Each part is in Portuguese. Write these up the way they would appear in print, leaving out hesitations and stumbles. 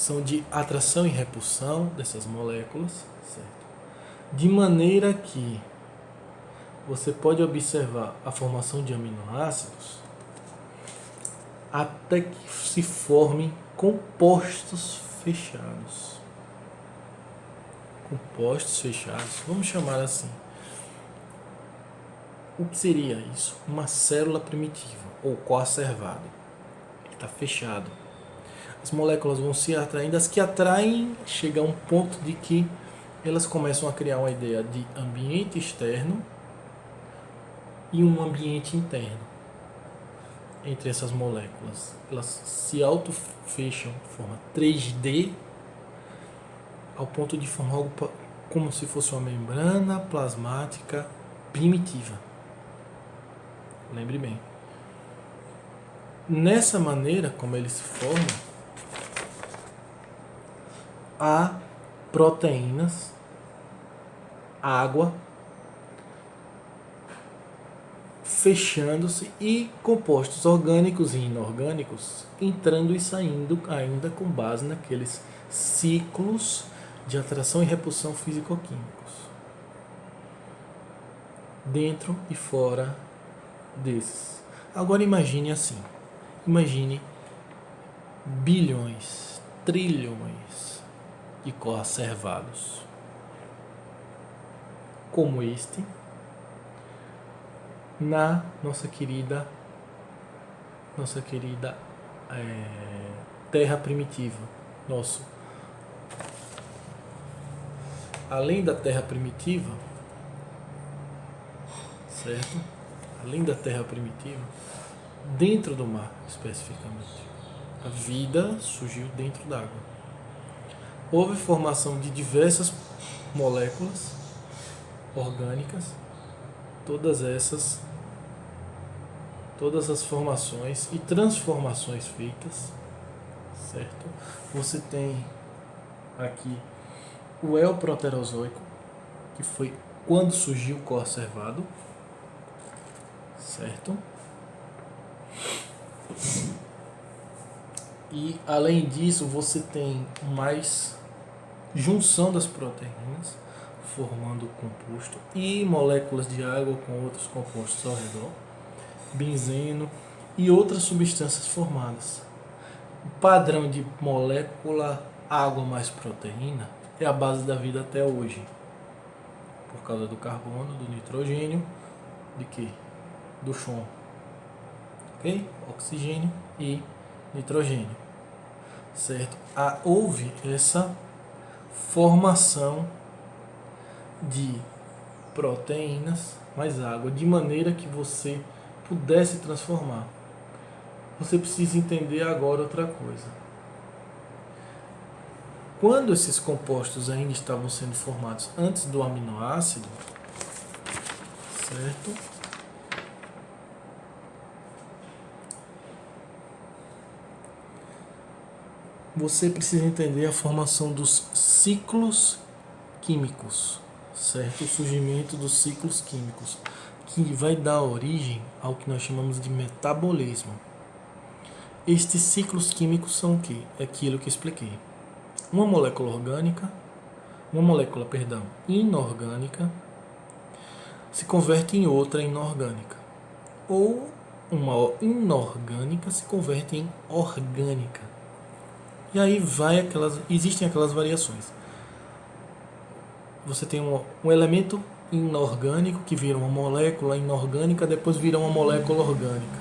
são de atração e repulsão dessas moléculas, certo? De maneira que você pode observar a formação de aminoácidos até que se formem compostos fechados. Compostos fechados, vamos chamar assim. O que seria isso? Uma célula primitiva ou coacervado. Ele está fechado. As moléculas vão se atraindo, as que atraem chega a um ponto de que elas começam a criar uma ideia de ambiente externo e um ambiente interno entre essas moléculas. Elas se auto-fecham de forma 3D ao ponto de formar algo como se fosse uma membrana plasmática primitiva. Lembre bem. Nessa maneira como ele se forma, há proteínas, água, fechando-se e compostos orgânicos e inorgânicos entrando e saindo ainda com base naqueles ciclos de atração e repulsão físico-químicos. Dentro e fora desses. Agora imagine assim. Imagine bilhões, trilhões de coacervados como este na nossa querida Terra primitiva. Além da Terra primitiva, certo? Além da Terra primitiva, dentro do mar especificamente, a vida surgiu dentro d'água. Houve formação de diversas moléculas orgânicas, todas as formações e transformações feitas, certo? Você tem aqui o Eoproterozoico, que foi quando surgiu o coacervado, certo? E além disso, você tem mais junção das proteínas formando o composto e moléculas de água com outros compostos ao redor, benzeno e outras substâncias formadas. O padrão de molécula água mais proteína é a base da vida até hoje, por causa do carbono, do nitrogênio, de quê? Do chão, ok? Oxigênio e nitrogênio, certo? Houve essa formação de proteínas mais água, de maneira que você pudesse transformar. Você precisa entender agora outra coisa. Quando esses compostos ainda estavam sendo formados antes do aminoácido, certo? Você precisa entender a formação dos ciclos químicos, certo? O surgimento dos ciclos químicos, que vai dar origem ao que nós chamamos de metabolismo. Estes ciclos químicos são o quê? É aquilo que expliquei. Uma molécula inorgânica se converte em outra inorgânica. Ou uma inorgânica se converte em orgânica. E aí existem aquelas variações. Você tem um elemento inorgânico que vira uma molécula inorgânica, depois vira uma molécula orgânica.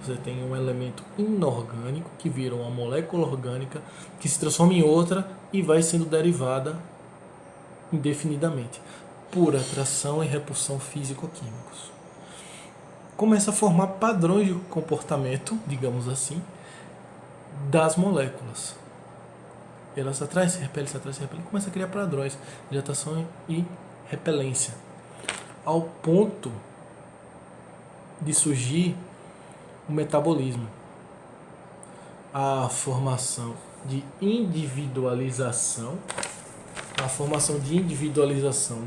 Você tem um elemento inorgânico que vira uma molécula orgânica, que se transforma em outra e vai sendo derivada indefinidamente, por atração e repulsão físico-químicos. Começa a formar padrões de comportamento, digamos assim, das moléculas. Elas atraem, se repelem, começa a criar padrões de atração e repelência, ao ponto de surgir o metabolismo, a formação de individualização,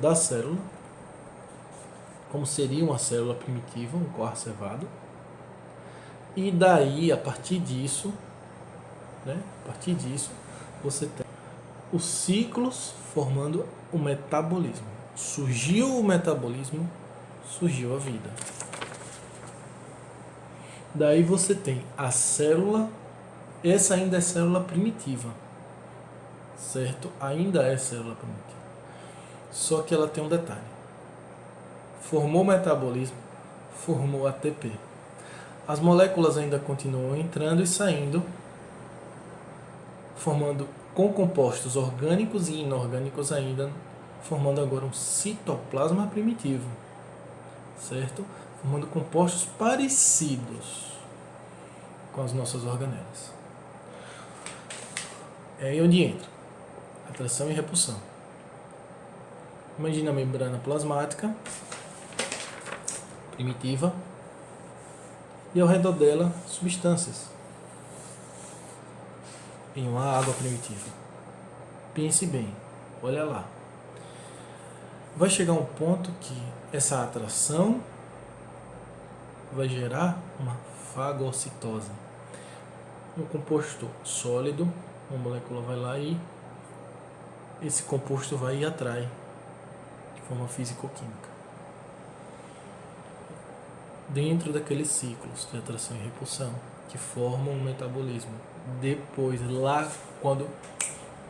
da célula, como seria uma célula primitiva, um coacervado, e daí, a partir disso, você tem os ciclos formando o metabolismo. Surgiu o metabolismo, surgiu a vida. Daí você tem a célula, essa ainda é célula primitiva, certo? Ainda é célula primitiva. Só que ela tem um detalhe. Formou o metabolismo, formou ATP. As moléculas ainda continuam entrando e saindo, formando com compostos orgânicos e inorgânicos ainda, formando agora um citoplasma primitivo, certo? Formando compostos parecidos com as nossas organelas. É aí onde entra atração e repulsão. Imagina a membrana plasmática primitiva e ao redor dela substâncias em uma água primitiva. Pense bem, olha lá. Vai chegar um ponto que essa atração vai gerar uma fagocitose. Um composto sólido, uma molécula vai lá e esse composto vai e atrai de forma físico-química. Dentro daqueles ciclos de atração e repulsão que formam o metabolismo. Depois, lá quando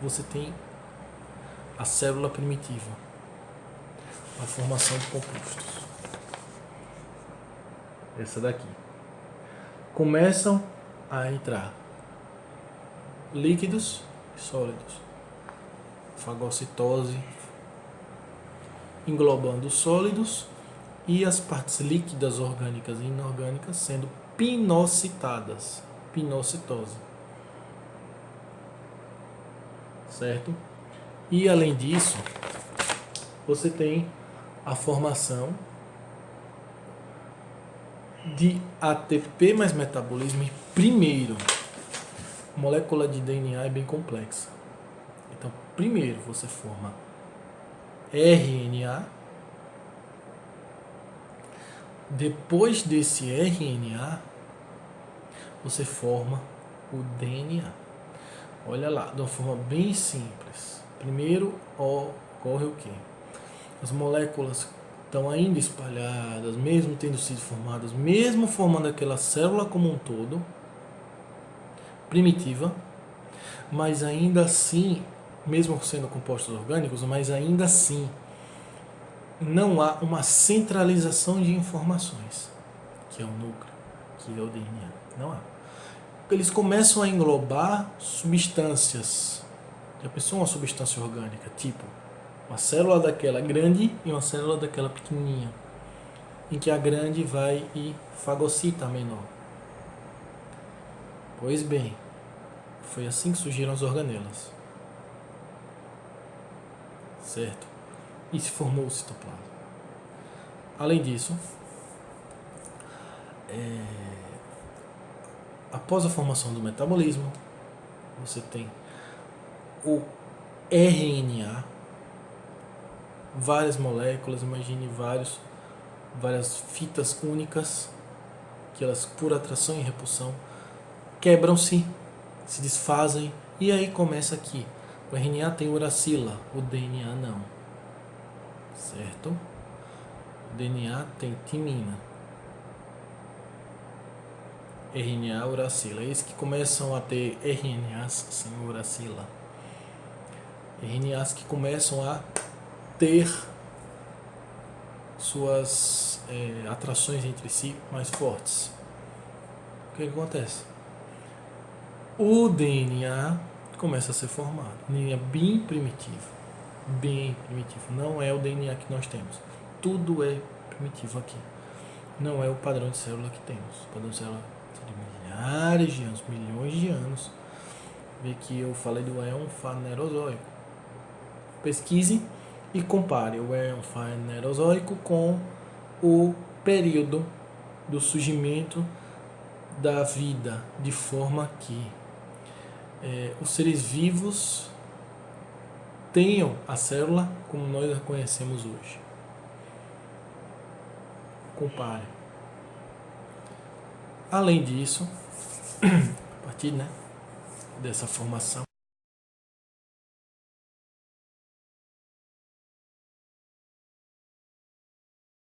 você tem a célula primitiva, a formação de compostos. Essa daqui. Começam a entrar líquidos e sólidos. Fagocitose englobando os sólidos e as partes líquidas orgânicas e inorgânicas sendo pinocitadas. Pinocitose. Certo? E além disso, você tem a formação de ATP mais metabolismo. E primeiro, a molécula de DNA é bem complexa. Então, primeiro você forma RNA. Depois desse RNA, você forma o DNA. Olha lá, de uma forma bem simples. Primeiro ocorre o quê? As moléculas estão ainda espalhadas, mesmo tendo sido formadas, mesmo formando aquela célula como um todo, primitiva, mas ainda assim, mesmo sendo compostos orgânicos, mas ainda assim, não há uma centralização de informações, que é o núcleo, que é o DNA. Não há. Eles começam a englobar substâncias. Já pensou uma substância orgânica? Tipo, uma célula daquela grande e uma célula daquela pequenininha, em que a grande vai e fagocita a menor. Pois bem, foi assim que surgiram as organelas. Certo? E se formou o citoplasma. Além disso, após a formação do metabolismo, você tem o RNA, várias moléculas, imagine várias fitas únicas, que elas, por atração e repulsão, quebram-se, se desfazem, e aí começa aqui. O RNA tem uracila, o DNA não. Certo? O DNA tem timina. RNA, uracila. Esses que começam a ter RNAs sem uracila. RNAs que começam a ter suas atrações entre si mais fortes. O que acontece? O DNA começa a ser formado. DNA bem primitivo. Bem primitivo. Não é o DNA que nós temos. Tudo é primitivo aqui. Não é o padrão de célula que temos. O padrão de célula de milhares de anos, milhões de anos. Vê que eu falei do éon fanerozoico. Pesquise e compare o éon fanerozoico com o período do surgimento da vida, de forma que os seres vivos tenham a célula como nós a conhecemos hoje. Compare. Além disso, a partir dessa formação,